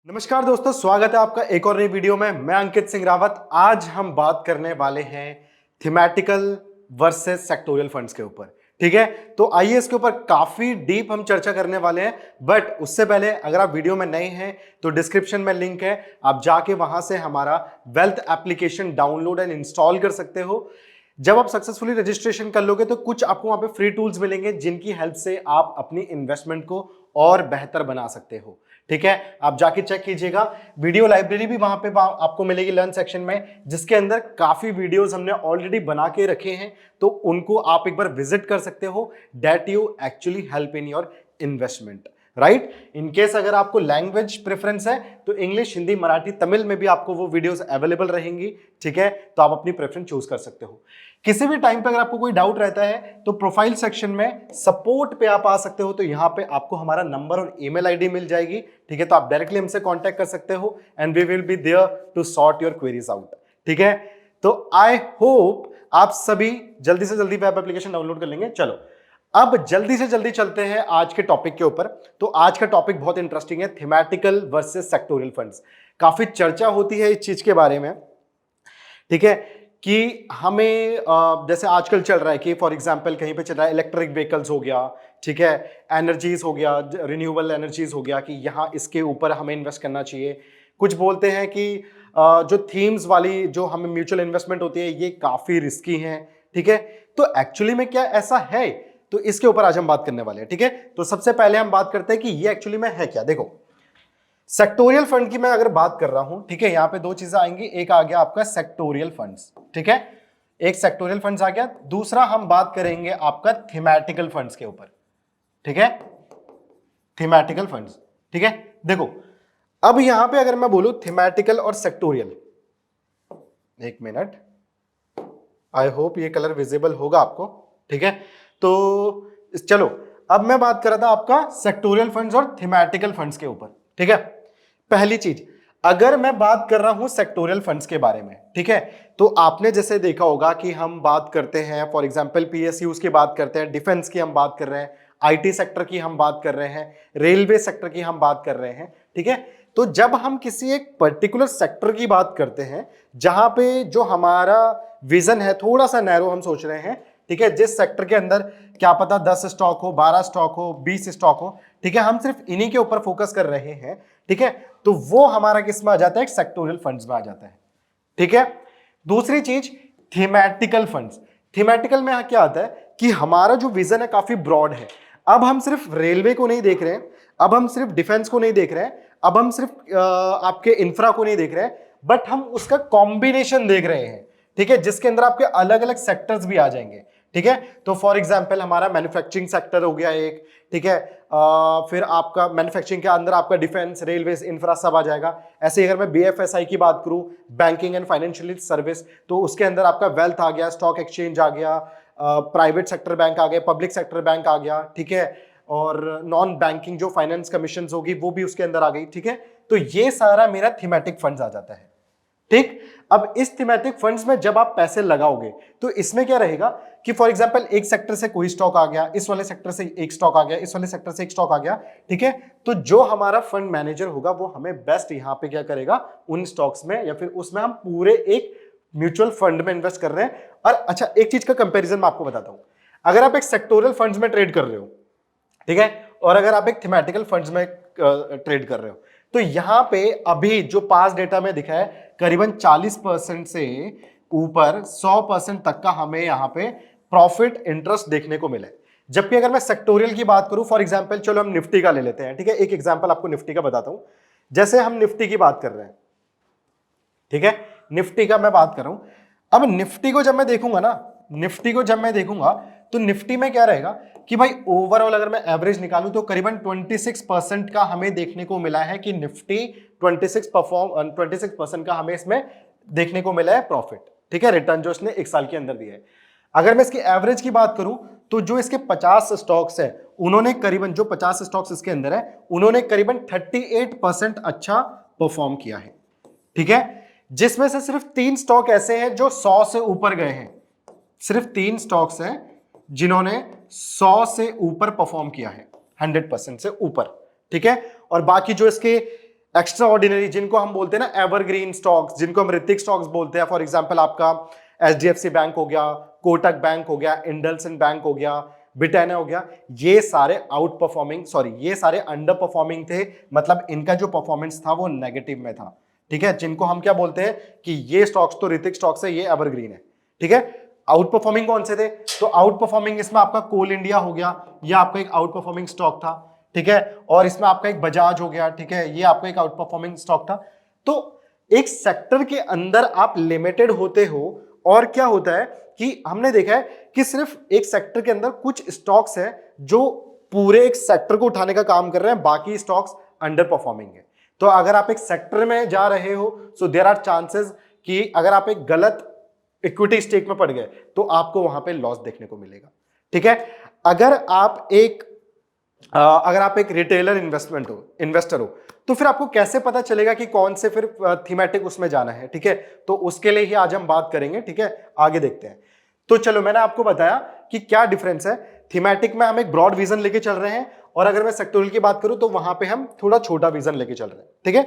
नमस्कार दोस्तों, स्वागत है आपका एक और नई वीडियो में। मैं अंकित सिंह रावत। आज हम बात करने वाले हैं थीमेटिकल वर्सेस सेक्टोरियल फंड्स के ऊपर। ठीक है, तो आइए इसके ऊपर काफी डीप हम चर्चा करने वाले हैं। बट उससे पहले अगर आप वीडियो में नए हैं तो डिस्क्रिप्शन में लिंक है, आप जाके वहां से हमारा wealth application download and install कर सकते हो। जब आप सक्सेसफुली रजिस्ट्रेशन कर लोगे तो कुछ आपको वहां पे फ्री टूल्स मिलेंगे जिनकी हेल्प से आप अपनी इन्वेस्टमेंट को और बेहतर बना सकते हो। ठीक है, आप जाके चेक कीजिएगा। वीडियो लाइब्रेरी भी वहां पे आपको मिलेगी लर्न सेक्शन में, जिसके अंदर काफी वीडियोस हमने ऑलरेडी बना के रखे हैं, तो उनको आप एक बार विजिट कर सकते हो। That you actually help in your investment, right. In case अगर आपको लैंग्वेज प्रेफरेंस है तो इंग्लिश, हिंदी, मराठी, तमिल में भी आपको वो वीडियोस अवेलेबल रहेंगी। ठीक है, तो आप अपनी प्रेफरेंस चूज कर सकते हो। किसी भी टाइम पे अगर आपको कोई डाउट रहता है तो प्रोफाइल सेक्शन में सपोर्ट पे आप आ सकते हो, तो यहां पे आपको हमारा नंबर और ईमेल आईडी मिल जाएगी। ठीक है, तो आप डायरेक्टली हमसे कांटेक्ट कर सकते हो and we will be there to sort your queries out. ठीक है, तो आई होप आप सभी जल्दी से जल्दी वेब एप्लीकेशन डाउनलोड कर लेंगे। चलो अब जल्दी से जल्दी चलते हैं आज के टॉपिक के ऊपर। तो आज का टॉपिक बहुत इंटरेस्टिंग है, थीमेटिकल वर्सेस सेक्टोरियल फंड्स। काफी चर्चा होती है इस चीज के बारे में। ठीक है, कि हमें जैसे आजकल चल रहा है कि फॉर एग्जांपल कहीं पे चल रहा है इलेक्ट्रिक व्हीकल्स हो गया, ठीक है, एनर्जीज हो गया, रिन्यूएबल एनर्जीज हो गया, कि यहाँ इसके ऊपर हमें इन्वेस्ट करना चाहिए। कुछ बोलते हैं कि जो थीम्स वाली जो हमें म्यूचुअल इन्वेस्टमेंट होती है ये काफी रिस्की है। ठीक है, तो एक्चुअली में क्या ऐसा है, तो इसके ऊपर आज हम बात करने वाले हैं। ठीक है, तो सबसे पहले हम बात करते हैं कि ये एक्चुअली में है क्या। देखो, सेक्टोरियल फंड की मैं अगर बात कर रहा हूं, ठीक है, यहां पे दो चीजें आएंगी। एक आ गया आपका सेक्टोरियल फंड्स, ठीक है, एक सेक्टोरियल फंड्स आ गया। दूसरा हम बात करेंगे आपका थीमेटिकल फंड्स के ऊपर। ठीक है, थीमेटिकल फंड्स। ठीक है, देखो अब यहां पे अगर मैं बोलूं थीमेटिकल और सेक्टोरियल, एक मिनट, आई होप ये कलर विजिबल होगा आपको। ठीक है, तो चलो अब मैं बात कर रहा था आपका सेक्टोरियल फंड्स और थीमेटिकल फंड्स के ऊपर। ठीक है, पहली चीज, अगर मैं बात कर रहा हूं सेक्टोरियल फंड्स के बारे में, ठीक है, तो आपने जैसे देखा होगा कि हम बात करते हैं फॉर एग्जांपल पीएसयूज की बात करते हैं, डिफेंस की हम बात कर रहे हैं, आईटी सेक्टर की हम बात कर रहे हैं, रेलवे सेक्टर की हम बात कर रहे हैं। ठीक है, तो जब हम किसी एक पर्टिकुलर सेक्टर की बात करते हैं जहां पे जो हमारा विजन है थोड़ा सा नैरो हम सोच रहे हैं, ठीक है, जिस सेक्टर के अंदर क्या पता 10 स्टॉक हो, 12 स्टॉक हो, 20 स्टॉक हो, ठीक है, हम सिर्फ इन्हीं के ऊपर फोकस कर रहे हैं, ठीक है, तो वो हमारा किस में आ जाता है, सेक्टोरियल फंड्स में आ जाता है। ठीक है, दूसरी चीज थीमेटिकल फंड्स। थीमेटिकल में क्या आता है कि हमारा जो विजन है काफी ब्रॉड है। अब हम सिर्फ रेलवे को नहीं देख रहे हैं, अब हम सिर्फ डिफेंस को नहीं देख रहे हैं, अब हम सिर्फ आपके इंफ्रा को नहीं देख रहे हैं, बट हम उसका कॉम्बिनेशन देख रहे हैं। ठीक है, जिसके अंदर आपके अलग अलग सेक्टर्स भी आ जाएंगे। ठीक है, तो फॉर एग्जांपल हमारा मैन्युफैक्चरिंग सेक्टर हो गया एक, ठीक है, फिर आपका मैन्युफैक्चरिंग के अंदर आपका डिफेंस, रेलवे, इंफ्रा सब आ जाएगा। ऐसे अगर मैं बीएफएसआई की बात करूं, बैंकिंग एंड फाइनेंशियल सर्विस, तो उसके अंदर आपका वेल्थ आ गया, स्टॉक एक्सचेंज आ गया, प्राइवेट सेक्टर बैंक आ गए, पब्लिक सेक्टर बैंक आ गया। ठीक है, और नॉन बैंकिंग जो फाइनेंस कमीशन होगी वो भी उसके अंदर आ गई। ठीक है, तो ये सारा मेरा थीमेटिक फंड्स आ जाता है। ठीक, अब इस थीमेटिक फंड्स में जब आप पैसे लगाओगे तो इसमें क्या रहेगा कि फॉर एग्जांपल एक सेक्टर से कोई स्टॉक आ गया, इस वाले सेक्टर से एक स्टॉक आ गया, इस वाले सेक्टर से एक स्टॉक आ गया। ठीक है, तो जो हमारा फंड मैनेजर होगा वो हमें बेस्ट यहां पे क्या करेगा, उन स्टॉक्स में या फिर उसमें हम पूरे एक म्यूचुअल फंड में इन्वेस्ट कर रहे हैं। और अच्छा, एक चीज का कंपेरिजन मैं आपको बताता हूं, अगर आप एक सेक्टोरियल फंड्स में ट्रेड कर रहे हो, ठीक है, और अगर आप एक थीमेटिकल फंड्स में ट्रेड कर रहे हो, तो यहां पे अभी जो पास डेटा में दिखा है करीबन 40% से ऊपर 100% तक का हमें यहां पे प्रॉफिट इंटरेस्ट देखने को मिले। जबकि अगर मैं सेक्टोरियल की बात करूं, फॉर एग्जांपल चलो हम निफ्टी का ले लेते हैं। ठीक है, एक एग्जांपल आपको निफ्टी का बताता हूं। जैसे हम निफ्टी की बात कर रहे हैं, ठीक है, निफ्टी का मैं बात कर रहा हूं। अब निफ्टी को जब मैं देखूंगा ना, निफ्टी को जब मैं देखूंगा तो निफ्टी में क्या रहेगा कि भाई ओवरऑल अगर मैं एवरेज निकालूं तो करीबन 26% का हमें देखने को मिला है कि निफ्टी 26% का हमें इसमें देखने को मिला है प्रॉफिट। ठीक है, रिटर्न जो इसने एक साल के अंदर दिया है। अगर मैं इसकी एवरेज की बात करूं तो जो इसके 50 स्टॉक्स है उन्होंने करीबन, जो 50 स्टॉक्स इसके अंदर है उन्होंने करीबन 38% अच्छा परफॉर्म किया है। ठीक है, जिसमें से सिर्फ 3 स्टॉक ऐसे हैं जो 100 से ऊपर गए हैं। सिर्फ 3 स्टॉक्स हैं जिन्होंने 100 से ऊपर परफॉर्म किया है, 100% से ऊपर। ठीक है, और बाकी जो इसके एक्स्ट्रा ऑर्डिनरी जिनको हम बोलते हैं ना एवरग्रीन स्टॉक्स, जिनको हम ऋतिक स्टॉक्स बोलते हैं, फॉर एग्जांपल आपका एचडीएफसी बैंक हो गया, कोटक बैंक हो गया, इंडलसिंड बैंक हो गया, ब्रिटानिया हो गया, ये सारे आउट परफॉर्मिंग, सॉरी ये सारे अंडर परफॉर्मिंग थे, मतलब इनका जो परफॉर्मेंस था वो नेगेटिव में था। ठीक है, जिनको हम क्या बोलते हैं कि ये स्टॉक्स तो ऋतिक स्टॉक्स है, ये एवरग्रीन है। ठीक है, आउट परफॉर्मिंग कौन से थे? तो आउट परफॉर्मिंग इसमें आपका कोल इंडिया हो गया, ये आपका एक आउट परफॉर्मिंग स्टॉक था। ठीक है, और इसमें आपका एक बजाज हो गया। ठीक है, ये आपका एक आउट परफॉर्मिंग स्टॉक था। तो एक सेक्टर के अंदर आप लिमिटेड होते हो, और क्या होता है कि हमने देखा है कि सिर्फ एक सेक्टर के अंदर कुछ स्टॉक्स है जो पूरे एक सेक्टर को उठाने का काम कर रहे हैं, बाकी स्टॉक्स अंडर परफॉर्मिंग है। तो अगर आप एक सेक्टर में जा रहे हो, सो देयर आर चांसेस कि अगर आप एक गलत इक्विटी स्टेक में पड़ गए तो आपको वहां पे लॉस देखने को मिलेगा। ठीक है, अगर आप एक रिटेलर इन्वेस्टर हो तो फिर आपको कैसे पता चलेगा कि कौन से फिर थीमेटिक उसमें जाना है? ठीक है, तो उसके लिए ही आज हम बात करेंगे। ठीक है, आगे देखते हैं। तो चलो, मैंने आपको बताया कि क्या डिफरेंस है। थीमेटिक में हम एक ब्रॉड विजन लेके चल रहे हैं, और अगर मैं सेक्टोरल की बात करूं तो वहां पे हम थोड़ा छोटा विजन लेके चल रहे हैं। ठीक है,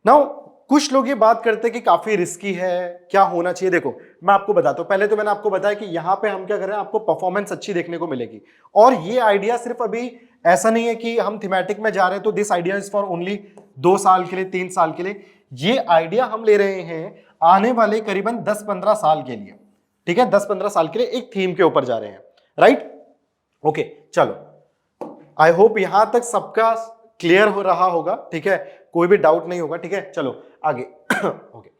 नाउ कुछ लोग ये बात करते हैं कि काफी रिस्की है, क्या होना चाहिए। देखो मैं आपको बताता हूं, पहले तो मैंने आपको बताया कि यहां पे हम क्या कर रहे हैं, आपको परफॉर्मेंस अच्छी देखने को मिलेगी। और ये आइडिया सिर्फ अभी ऐसा नहीं है कि हम थीमेटिक में जा रहे हैं तो this idea is for only 2 साल के लिए, 3 साल के लिए। ये आइडिया हम ले रहे हैं आने वाले करीबन 10-15 साल के लिए। ठीक है, 10-15 साल के लिए एक थीम के ऊपर जा रहे हैं। राइट, ओके, चलो, आई होप यहां तक सबका क्लियर हो रहा होगा। ठीक है, कोई भी डाउट नहीं होगा। ठीक है, चलो आगे। ओके,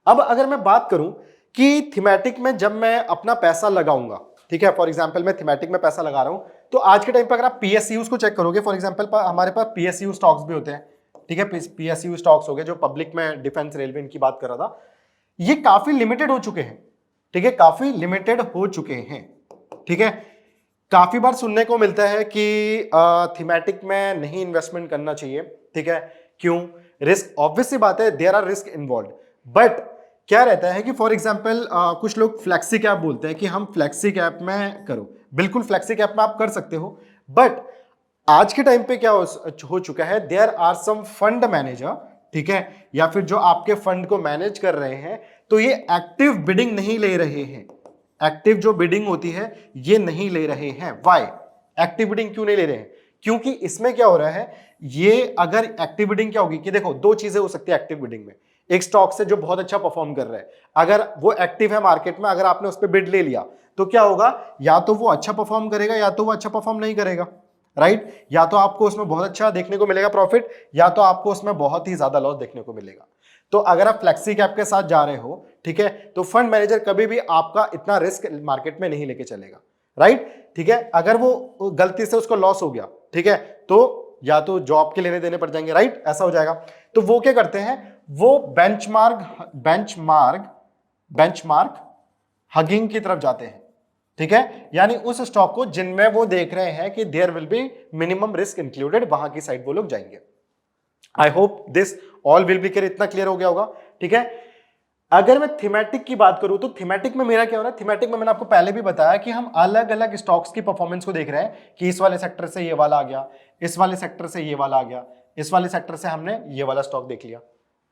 अब अगर मैं बात करूं कि थीमेटिक में जब मैं अपना पैसा लगाऊंगा, ठीक है, फॉर एग्जांपल मैं थीमेटिक में पैसा लगा रहा हूं, तो आज के टाइम पे अगर आप पीएसयूज को चेक करोगे, फॉर एग्जांपल हमारे पास पीएसयू स्टॉक्स भी होते हैं। ठीक है, पीएसयू स्टॉक्स हो गए जो पब्लिक में, डिफेंस, रेलवे, इनकी बात कर रहा था, ये काफी लिमिटेड हो चुके हैं। ठीक है, काफी लिमिटेड हो चुके हैं। ठीक है, काफी बार सुनने को मिलता है कि थीमेटिक में नहीं इन्वेस्टमेंट करना चाहिए। ठीक है, क्यों? रिस्क, ऑब्वियस सी बात है, there are risk involve. But क्या रहता है कि फॉर एग्जांपल कुछ लोग फ्लेक्सी कैप बोलते हैं कि हम फ्लेक्सी कैप में करो। बिल्कुल फ्लेक्सी कैप में आप कर सकते हो, बट आज के टाइम पे क्या हो चुका है, there are some fund manager, ठीक है, या फिर जो आपके फंड को मैनेज कर रहे हैं, तो ये एक्टिव बिडिंग नहीं ले रहे हैं। एक्टिव जो बिडिंग होती है ये नहीं ले रहे हैं। व्हाई? एक्टिव बिडिंग क्यों नहीं ले रहे हैं? क्योंकि इसमें क्या हो रहा है, ये अगर एक्टिव बिडिंग क्या होगी कि देखो, दो चीजें हो सकती है एक्टिव बिडिंग में। एक स्टॉक से जो बहुत अच्छा परफॉर्म कर रहा है, अगर वो एक्टिव है मार्केट में, अगर आपने उस पर बिड ले लिया तो क्या होगा, या तो वो अच्छा परफॉर्म करेगा या तो वो अच्छा परफॉर्म नहीं करेगा। राइट, या तो आपको उसमें बहुत अच्छा देखने को मिलेगा प्रॉफिट, या तो आपको उसमें बहुत ही ज्यादा लॉस देखने को मिलेगा। तो अगर आप फ्लेक्सी कैप के साथ जा रहे हो, ठीक है, तो फंड मैनेजर कभी भी आपका इतना रिस्क मार्केट में नहीं लेके चलेगा। राइट, ठीक है, अगर वो गलती से उसको लॉस हो गया, ठीक है, तो या तो जॉब के लेने देने पड़ जाएंगे। राइट, ऐसा हो जाएगा। तो वो क्या करते हैं, वो बेंचमार्क हगिंग की तरफ जाते हैं। ठीक है, यानी उस स्टॉक को जिनमें वो देख रहे हैं कि there will be minimum risk included, वहां की साइड वो लोग जाएंगे। I hope this all will be clear, इतना क्लियर हो गया होगा। ठीक है, अगर मैं थीमेटिक की बात करूं तो थीमेटिक में मेरा क्या हो रहा है, थीमेटिक में मैंने आपको पहले भी बताया कि हम अलग अलग स्टॉक्स की परफॉर्मेंस को देख रहे हैं कि इस वाले सेक्टर से ये वाला आ गया, इस वाले सेक्टर से ये वाला आ गया, इस वाले सेक्टर से हमने ये वाला स्टॉक देख लिया।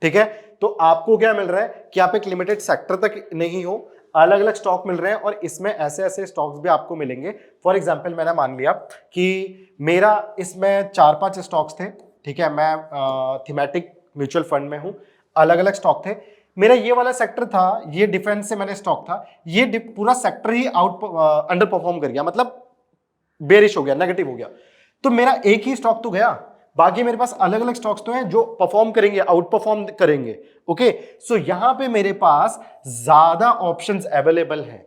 ठीक है, तो आपको क्या मिल रहा है कि आप एक लिमिटेड सेक्टर तक नहीं हो, अलग अलग स्टॉक मिल रहे हैं, और इसमें ऐसे ऐसे स्टॉक्स भी आपको मिलेंगे। फॉर एग्जाम्पल मैंने मान लिया कि मेरा इसमें 4-5 स्टॉक्स थे। ठीक है, मैं थीमेटिक म्यूचुअल फंड में हूं, अलग अलग स्टॉक थे। मेरा ये वाला सेक्टर था, ये डिफेंस से मैंने स्टॉक था, ये पूरा सेक्टर ही अंडर परफॉर्म कर गया, मतलब बेरिश हो गया, नेगेटिव हो गया। तो मेरा एक ही स्टॉक तो गया, बाकी मेरे पास अलग अलग स्टॉक्स तो हैं जो परफॉर्म करेंगे, आउट परफॉर्म करेंगे। ओके, सो यहां पे मेरे पास ज्यादा ऑप्शंस अवेलेबल हैं।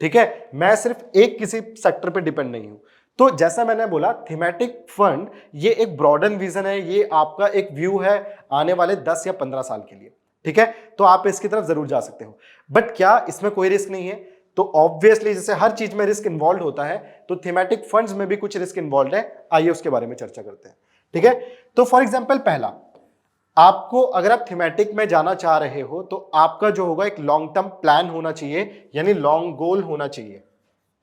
ठीक है, मैं सिर्फ एक किसी सेक्टर पे डिपेंड नहीं हूं। तो जैसा मैंने बोला, थीमेटिक फंड ये एक ब्रॉडन विजन है, ये आपका एक व्यू है आने वाले 10 या 15 साल के लिए। ठीक है, तो आप इसकी तरफ जरूर जा सकते हो। बट क्या इसमें कोई रिस्क नहीं है? तो ऑब्वियसली जैसे हर चीज में रिस्क इन्वॉल्व होता है, तो थीमेटिक फंड्स में भी कुछ रिस्क इन्वॉल्व है। आइए उसके बारे में चर्चा करते हैं। ठीक है, तो फॉर एग्जांपल पहला, आपको अगर आप थीमेटिक में जाना चाह रहे हो तो आपका जो होगा एक लॉन्ग टर्म प्लान होना चाहिए, यानी लॉन्ग गोल होना चाहिए।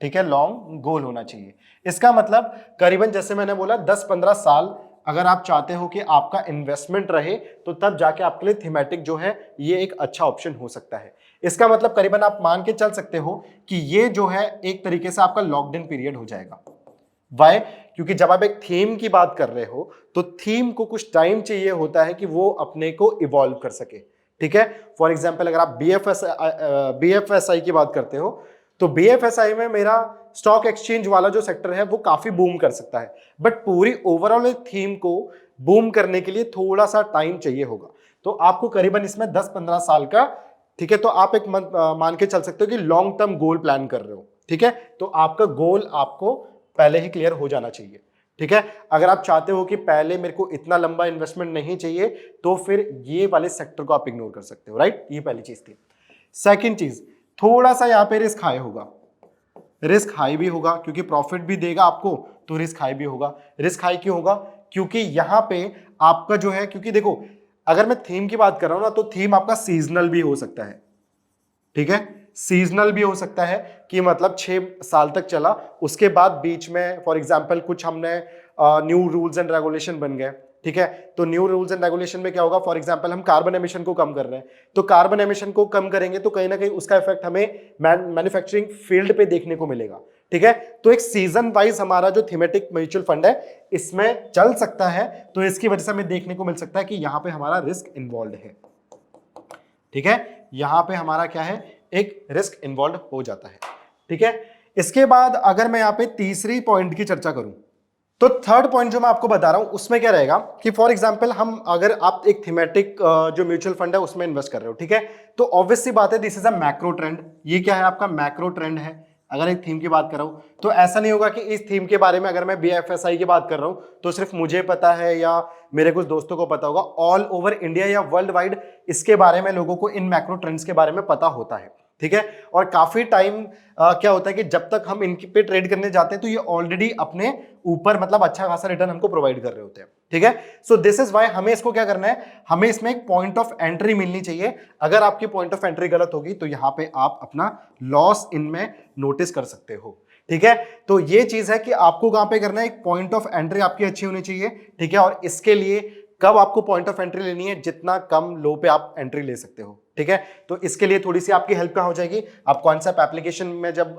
ठीक है, लॉन्ग गोल होना चाहिए। इसका मतलब करीबन जैसे मैंने बोला 10-15 साल अगर आप चाहते हो कि आपका इन्वेस्टमेंट रहे तो तब जाके आपके लिए थीमेटिक जो है ये एक अच्छा ऑप्शन हो सकता है। इसका मतलब करीबन आप मान के चल सकते हो कि ये जो है एक तरीके से आपका लॉक्ड इन पीरियड हो जाएगा। वाई? क्योंकक्योंकि जब आप एक थीम की बात कर रहे हो तो थीम को कुछ टाइम चाहिए होता है कि वो अपने को इवॉल्व कर सके। ठीक है, फॉर एग्जाम्पल अगर आप बीएफएसआई की बात करते हो तो बीएफएसआई में मेरा स्टॉक एक्सचेंज वाला जो सेक्टर है वो काफी बूम कर सकता है, बट पूरी ओवरऑल थीम को बूम करने के लिए थोड़ा सा टाइम चाहिए होगा। तो आपको करीबन इसमें 10-15 साल का, ठीक है, तो आप एक मान के चल सकते हो कि लॉन्ग टर्म गोल प्लान कर रहे हो। ठीक है, तो आपका गोल आपको पहले ही क्लियर हो जाना चाहिए। ठीक है, अगर आप चाहते हो कि पहले मेरे को इतना लंबा इन्वेस्टमेंट नहीं चाहिए तो फिर ये वाले सेक्टर को आप इग्नोर कर सकते हो, राइट? ये पहली चीज थी। सेकंड चीज, थोड़ा सा यहां पे रिस्क हाई होगा। रिस्क हाई भी होगा क्योंकि प्रॉफिट भी देगा आपको, तो रिस्क हाई भी होगा। रिस्क हाई क्यों होगा? क्योंकि यहां पे आपका जो है, क्योंकि देखो अगर मैं थीम की बात कर रहा हूं ना तो थीम आपका सीजनल भी हो सकता है। ठीक है, सीजनल भी हो सकता है कि मतलब 6 साल तक चला, उसके बाद बीच में फॉर एग्जांपल कुछ हमने न्यू रूल्स एंड रेगुलेशन बन गए। ठीक है, तो न्यू रूल्स एंड रेगुलेशन में क्या होगा, फॉर एग्जांपल हम कार्बन एमिशन को कम कर रहे हैं, तो कार्बन एमिशन को कम करेंगे तो कहीं ना कहीं उसका इफेक्ट हमें मैन्युफैक्चरिंग फील्ड पे देखने को मिलेगा। ठीक है, तो एक सीजन वाइज हमारा जो थीमेटिक म्यूचुअल फंड है इसमें चल सकता है, तो इसकी वजह से हमें देखने को मिल सकता है कि यहां पे हमारा रिस्क इन्वॉल्व है। ठीक है, यहां पे हमारा क्या है, एक रिस्क इन्वॉल्व हो जाता है। ठीक है, इसके बाद अगर मैं यहां पे तीसरी पॉइंट की चर्चा करूं तो थर्ड पॉइंट जो मैं आपको बता रहा हूं उसमें क्या रहेगा कि फॉर एग्जांपल हम अगर आप एक थीमेटिक जो म्यूचुअल फंड है उसमें इन्वेस्ट कर रहे हो, ठीक है, तो ऑब्वियस सी बात है this is a macro trend. ये क्या है, आपका मैक्रो ट्रेंड है। अगर एक थीम की बात कर रहा हूं तो ऐसा नहीं होगा कि इस थीम के बारे में अगर मैं बीएफएसआई की बात कर रहा हूं तो सिर्फ मुझे पता है या मेरे कुछ दोस्तों को पता होगा। ऑल ओवर इंडिया या वर्ल्ड वाइड इसके बारे में लोगों को इन मैक्रो ट्रेंड्स के बारे में पता होता है। ठीक है, और काफी टाइम क्या होता है कि जब तक हम इन पे ट्रेड करने जाते हैं तो ये ऑलरेडी अपने ऊपर मतलब अच्छा खासा रिटर्न हमको प्रोवाइड कर रहे होते हैं। ठीक है, सो दिस इज वाई हमें इसको क्या करना है, हमें इसमें एक पॉइंट ऑफ एंट्री मिलनी चाहिए। अगर आपकी पॉइंट ऑफ एंट्री गलत होगी तो यहां पे आप अपना लॉस इनमें नोटिस कर सकते हो। ठीक है, तो ये चीज है कि आपको कहां पे करना है, एक पॉइंट ऑफ एंट्री आपकी अच्छी होनी चाहिए। ठीक है, और इसके लिए कब आपको पॉइंट ऑफ एंट्री लेनी है, जितना कम लो पे आप एंट्री ले सकते हो। ठीक है, तो इसके लिए थोड़ी सी आपकी हेल्प कहां हो जाएगी, आप कॉन्सेप्ट एप्लीकेशन में जब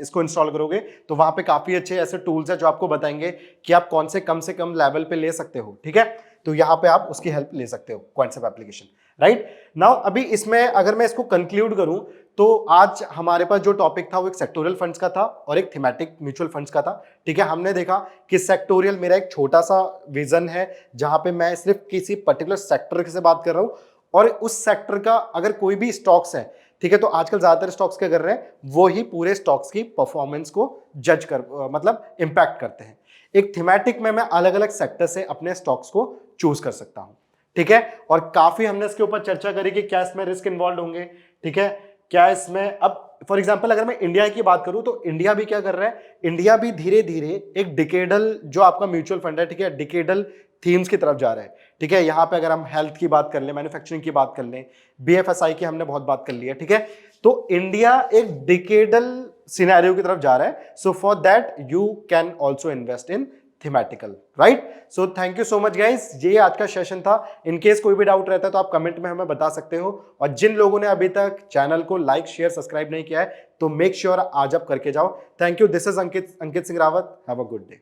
इसको इंस्टॉल करोगे तो वहां पे काफी अच्छे ऐसे टूल्स है जो आपको बताएंगे कि आप कौन से कम लेवल पे ले सकते हो। ठीक है, तो यहां पे आप उसकी हेल्प ले सकते हो, कॉन्सेप्ट एप्लीकेशन। राइट नाउ अभी इसमें अगर मैं इसको कंक्लूड करूं तो आज हमारे पास जो टॉपिक था वो एक सेक्टोरियल फंड्स का था और एक थीमेटिक म्यूचुअल फंड्स का था। ठीक है, हमने देखा कि सेक्टोरियल मेरा एक छोटा सा विजन है जहां पे मैं सिर्फ किसी पर्टिकुलर सेक्टर से बात कर रहा हूं और उस सेक्टर का अगर कोई भी स्टॉक्स है, ठीक है, तो आजकल ज्यादातर स्टॉक्स क्या कर रहे हैं, वो ही पूरे स्टॉक्स की परफॉर्मेंस को जज कर मतलब इंपैक्ट करते हैं। एक थीमेटिक में मैं अलग अलग सेक्टर से अपने स्टॉक्स को चूज कर सकता हूं। ठीक है, और काफी हमने इसके ऊपर चर्चा करी कि क्या इसमें रिस्क इन्वॉल्व होंगे। ठीक है, क्या इसमें अब फॉर एग्जांपल अगर मैं इंडिया की बात करूं तो इंडिया भी क्या कर रहा है, इंडिया भी धीरे धीरे एक डिकेडल जो आपका म्यूचुअल फंड है, ठीक है, डिकेडल थीम्स की तरफ जा रहा है। ठीक है, यहां पे अगर हम हेल्थ की बात कर लें, मैन्युफैक्चरिंग की बात कर लें, बीएफएसआई की हमने बहुत बात कर ली है। ठीक है, तो इंडिया एक डिकेडल सिनेरियो की तरफ जा रहा है। So for that you can also invest in thematical. Right, so thank you so much guys, ये आज का सेशन था। इन केस कोई भी डाउट रहता है तो आप कमेंट में हमें बता सकते हो, और जिन लोगों ने अभी तक चैनल को लाइक शेयर सब्सक्राइब नहीं किया है तो मेक श्योर आज आप करके जाओ। Thank you, this is Ankit Singh Rawat, have a good day.